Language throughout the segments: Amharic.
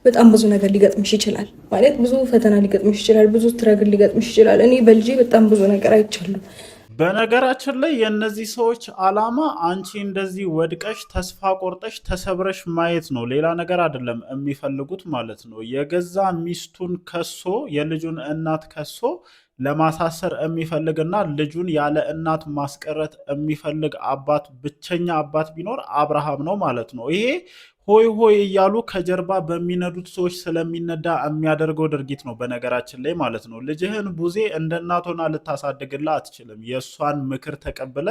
በጣም ብዙ ነገር ሊገጥምሽ ይችላል። ማለት ብዙ ፈተና ሊገጥምሽ ይችላል፣ ብዙ ስትረግል ሊገጥምሽ ይችላል። እኔ በልጄ በጣም ብዙ ነገር አይቻለሁ። በነገራችን ላይ የእነዚህ ሰዎች ዓላማ አንቺ እንደዚህ ወድቀሽ ተስፋ ቆርጠሽ ተሰብረሽ ማየት ነው። ሌላ ነገር አይደለም የሚፈልጉት ማለት ነው። የገዛ ሚስቱን ከሶ የልጁን እናት ከሶ ለማሳሰር የሚፈልግና ልጁን ያለ እናት ማስቀረት የሚፈልግ አባት ብቸኛ አባት ቢኖር አብርሃም ነው ማለት ነው። ይሄ ሆይ ሆይ እያሉ ከጀርባ በሚነዱት ሰዎች ስለሚነዳ የሚያደርገው ድርጊት ነው። በነገራችን ላይ ማለት ነው ልጅህን ቡዜ እንደ እናት ሆና ልታሳድግላ አትችልም። የእሷን ምክር ተቀብለ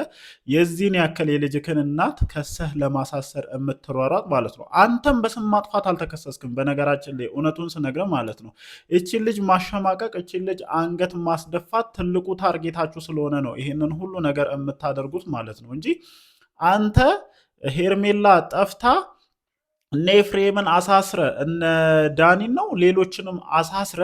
የዚህን ያክል የልጅክን እናት ከሰህ ለማሳሰር የምትሯሯጥ ማለት ነው። አንተም በስም ማጥፋት አልተከሰስክም። በነገራችን ላይ እውነቱን ስነግረ ማለት ነው እቺን ልጅ ማሸማቀቅ፣ እቺን ልጅ አንገት ማስደፋት ትልቁ ታርጌታችሁ ስለሆነ ነው ይህንን ሁሉ ነገር የምታደርጉት ማለት ነው እንጂ አንተ ሄርሜላ ጠፍታ እነ ኤፍሬምን አሳስረ እነ ዳኒን ነው ሌሎችንም አሳስረ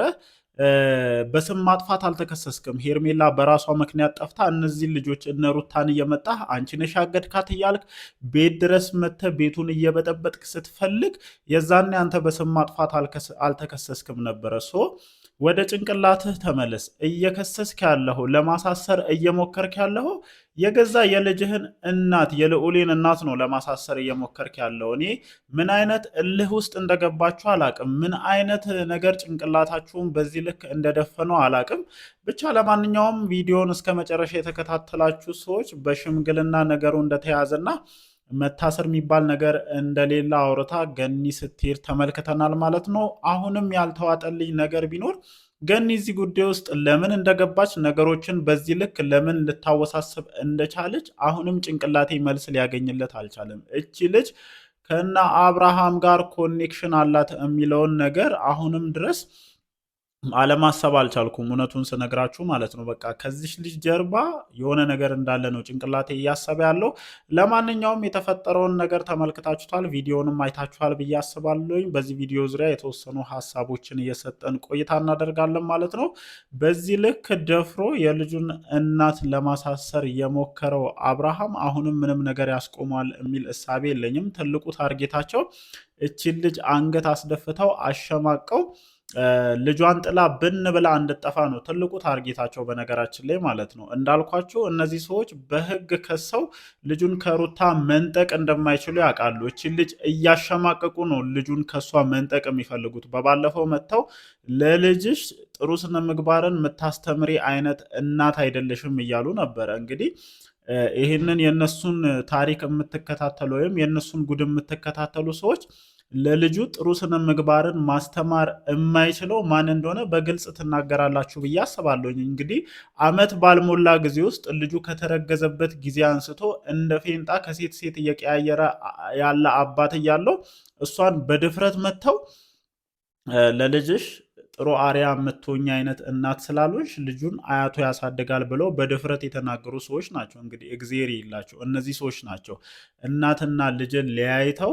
በስም ማጥፋት አልተከሰስክም። ሄርሜላ በራሷ ምክንያት ጠፍታ እነዚህ ልጆች እነ ሩታን እየመጣህ አንቺ ነሽ ያገድካት እያልክ ቤት ድረስ መጥተህ ቤቱን እየበጠበጥክ ስትፈልግ የዛኔ አንተ በስም ማጥፋት አልተከሰስክም ነበረ። ወደ ጭንቅላትህ ተመለስ። እየከሰስክ ያለኸው ለማሳሰር እየሞከርክ ያለኸው የገዛ የልጅህን እናት የልዑሌን እናት ነው ለማሳሰር እየሞከርክ ያለው። እኔ ምን አይነት እልህ ውስጥ እንደገባችሁ አላቅም። ምን አይነት ነገር ጭንቅላታችሁን በዚህ ልክ እንደደፈነው አላቅም። ብቻ ለማንኛውም ቪዲዮን እስከ መጨረሻ የተከታተላችሁ ሰዎች በሽምግልና ነገሩ እንደተያዘና መታሰር የሚባል ነገር እንደሌለ አውርታ ገኒ ስትሄድ ተመልክተናል ማለት ነው። አሁንም ያልተዋጠልኝ ነገር ቢኖር ገኒ እዚህ ጉዳይ ውስጥ ለምን እንደገባች ነገሮችን በዚህ ልክ ለምን ልታወሳስብ እንደቻለች አሁንም ጭንቅላቴ መልስ ሊያገኝለት አልቻለም። እቺ ልጅ ከና አብርሃም ጋር ኮኔክሽን አላት የሚለውን ነገር አሁንም ድረስ አለማሰብ አልቻልኩም። እውነቱን ስነግራችሁ ማለት ነው። በቃ ከዚች ልጅ ጀርባ የሆነ ነገር እንዳለ ነው ጭንቅላቴ እያሰበ ያለው። ለማንኛውም የተፈጠረውን ነገር ተመልክታችኋል፣ ቪዲዮንም አይታችኋል ብዬ አስባለሁኝ። በዚህ ቪዲዮ ዙሪያ የተወሰኑ ሀሳቦችን እየሰጠን ቆይታ እናደርጋለን ማለት ነው። በዚህ ልክ ደፍሮ የልጁን እናት ለማሳሰር የሞከረው አብርሃም አሁንም ምንም ነገር ያስቆሟል የሚል እሳቤ የለኝም። ትልቁ ታርጌታቸው እቺን ልጅ አንገት አስደፍተው አሸማቀው ልጇን ጥላ ብን ብላ እንድጠፋ ነው ትልቁ ታርጌታቸው በነገራችን ላይ ማለት ነው። እንዳልኳቸው እነዚህ ሰዎች በህግ ከሰው ልጁን ከሩታ መንጠቅ እንደማይችሉ ያውቃሉ። እቺን ልጅ እያሸማቀቁ ነው ልጁን ከሷ መንጠቅ የሚፈልጉት። በባለፈው መጥተው ለልጅሽ ጥሩ ስነ ምግባርን የምታስተምሪ አይነት እናት አይደለሽም እያሉ ነበረ። እንግዲህ ይህንን የእነሱን ታሪክ የምትከታተሉ ወይም የእነሱን ጉድ የምትከታተሉ ሰዎች ለልጁ ጥሩ ስነ ምግባርን ማስተማር የማይችለው ማን እንደሆነ በግልጽ ትናገራላችሁ ብዬ አስባለሁኝ። እንግዲህ ዓመት ባልሞላ ጊዜ ውስጥ ልጁ ከተረገዘበት ጊዜ አንስቶ እንደ ፌንጣ ከሴት ሴት እየቀያየረ ያለ አባት እያለው እሷን በድፍረት መጥተው ለልጅሽ ጥሩ አሪያ የምትሆኝ አይነት እናት ስላሉሽ ልጁን አያቱ ያሳድጋል ብለው በድፍረት የተናገሩ ሰዎች ናቸው። እንግዲህ እግዜር ይላቸው እነዚህ ሰዎች ናቸው እናትና ልጅን ለያይተው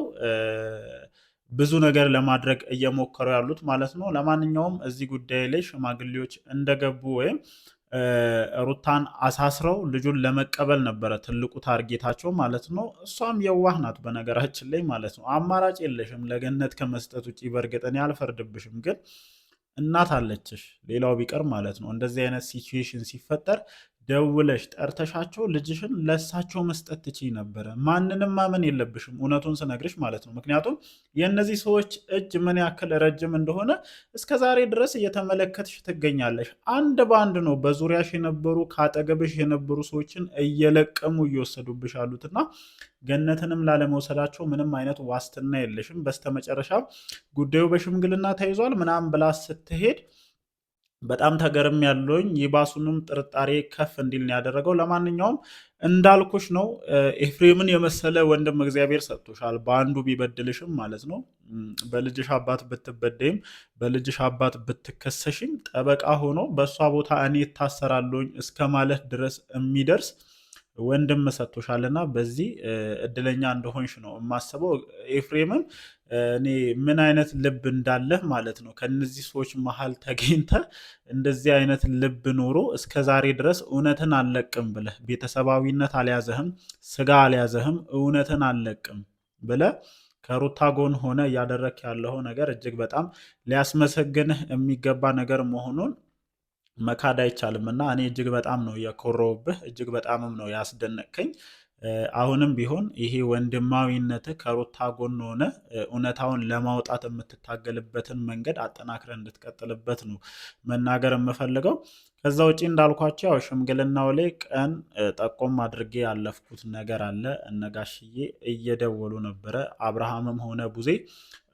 ብዙ ነገር ለማድረግ እየሞከሩ ያሉት ማለት ነው። ለማንኛውም እዚህ ጉዳይ ላይ ሽማግሌዎች እንደገቡ ወይም ሩታን አሳስረው ልጁን ለመቀበል ነበረ ትልቁ ታርጌታቸው ማለት ነው። እሷም የዋህ ናት በነገራችን ላይ ማለት ነው። አማራጭ የለሽም ለገነት ከመስጠት ውጭ። በእርግጥ እኔ አልፈርድብሽም፣ ግን እናት አለችሽ። ሌላው ቢቀር ማለት ነው እንደዚህ አይነት ሲቹዌሽን ሲፈጠር ደውለሽ ጠርተሻቸው ልጅሽን ለሳቸው መስጠት ትችይ ነበረ። ማንንም ማመን የለብሽም እውነቱን ስነግርሽ ማለት ነው። ምክንያቱም የእነዚህ ሰዎች እጅ ምን ያክል ረጅም እንደሆነ እስከ ዛሬ ድረስ እየተመለከትሽ ትገኛለሽ። አንድ በአንድ ነው በዙሪያሽ የነበሩ ከአጠገብሽ የነበሩ ሰዎችን እየለቀሙ እየወሰዱብሽ አሉትና ገነትንም ላለመውሰዳቸው ምንም አይነት ዋስትና የለሽም። በስተመጨረሻ ጉዳዩ በሽምግልና ተይዟል ምናምን ብላ ስትሄድ በጣም ተገርም ያለውኝ ይባሱንም ጥርጣሬ ከፍ እንዲል ያደረገው። ለማንኛውም እንዳልኩሽ ነው። ኤፍሬምን የመሰለ ወንድም እግዚአብሔር ሰጥቶሻል። በአንዱ ቢበድልሽም ማለት ነው በልጅሽ አባት ብትበደይም በልጅሽ አባት ብትከሰሽም ጠበቃ ሆኖ በእሷ ቦታ እኔ እታሰራለሁኝ እስከ ማለት ድረስ የሚደርስ ወንድም ሰጥቶሻልና በዚህ እድለኛ እንደሆንሽ ነው የማስበው። ኤፍሬምም እኔ ምን አይነት ልብ እንዳለህ ማለት ነው ከነዚህ ሰዎች መሀል ተገኝተ እንደዚህ አይነት ልብ ኖሮ እስከ ዛሬ ድረስ እውነትን አልለቅም ብለህ ቤተሰባዊነት አልያዘህም፣ ስጋ አልያዘህም፣ እውነትን አልለቅም ብለህ ከሩታ ጎን ሆነ እያደረክ ያለው ነገር እጅግ በጣም ሊያስመሰግንህ የሚገባ ነገር መሆኑን መካድ አይቻልም እና እኔ እጅግ በጣም ነው የኮረውብህ፣ እጅግ በጣምም ነው ያስደነቅከኝ። አሁንም ቢሆን ይሄ ወንድማዊነትህ ከሩታ ጎን ሆነ እውነታውን ለማውጣት የምትታገልበትን መንገድ አጠናክረ እንድትቀጥልበት ነው መናገር የምፈልገው። ከዛ ውጪ እንዳልኳቸው ያው ሽምግልናው ላይ ቀን ጠቆም አድርጌ ያለፍኩት ነገር አለ። እነጋሽዬ እየደወሉ ነበረ። አብርሃምም ሆነ ቡዜ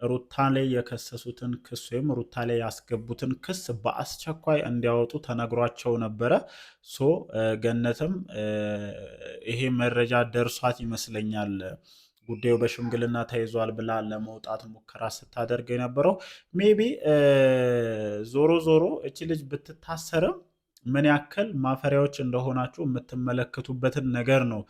ሩታ ላይ የከሰሱትን ክስ ወይም ሩታ ላይ ያስገቡትን ክስ በአስቸኳይ እንዲያወጡ ተነግሯቸው ነበረ። ሶ ገነትም ይሄ መረጃ ደርሷት ይመስለኛል ጉዳዩ በሽምግልና ተይዟል ብላ ለመውጣት ሙከራ ስታደርግ የነበረው። ሜቢ ዞሮ ዞሮ እቺ ልጅ ብትታሰርም ምን ያክል ማፈሪያዎች እንደሆናችሁ የምትመለከቱበትን ነገር ነው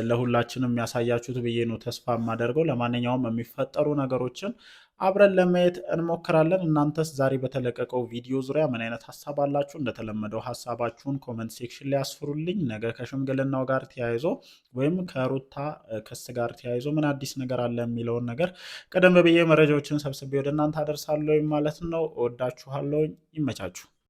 ለሁላችንም ያሳያችሁት ብዬ ነው ተስፋ የማደርገው። ለማንኛውም የሚፈጠሩ ነገሮችን አብረን ለማየት እንሞክራለን። እናንተስ ዛሬ በተለቀቀው ቪዲዮ ዙሪያ ምን አይነት ሀሳብ አላችሁ? እንደተለመደው ሀሳባችሁን ኮመንት ሴክሽን ላይ ያስፍሩልኝ። ነገ ከሽምግልናው ጋር ተያይዞ ወይም ከሩታ ክስ ጋር ተያይዞ ምን አዲስ ነገር አለ የሚለውን ነገር ቀደም ብዬ መረጃዎችን ሰብስቤ ወደ እናንተ አደርሳለሁ ማለት ነው። እወዳችኋለሁ። ይመቻችሁ።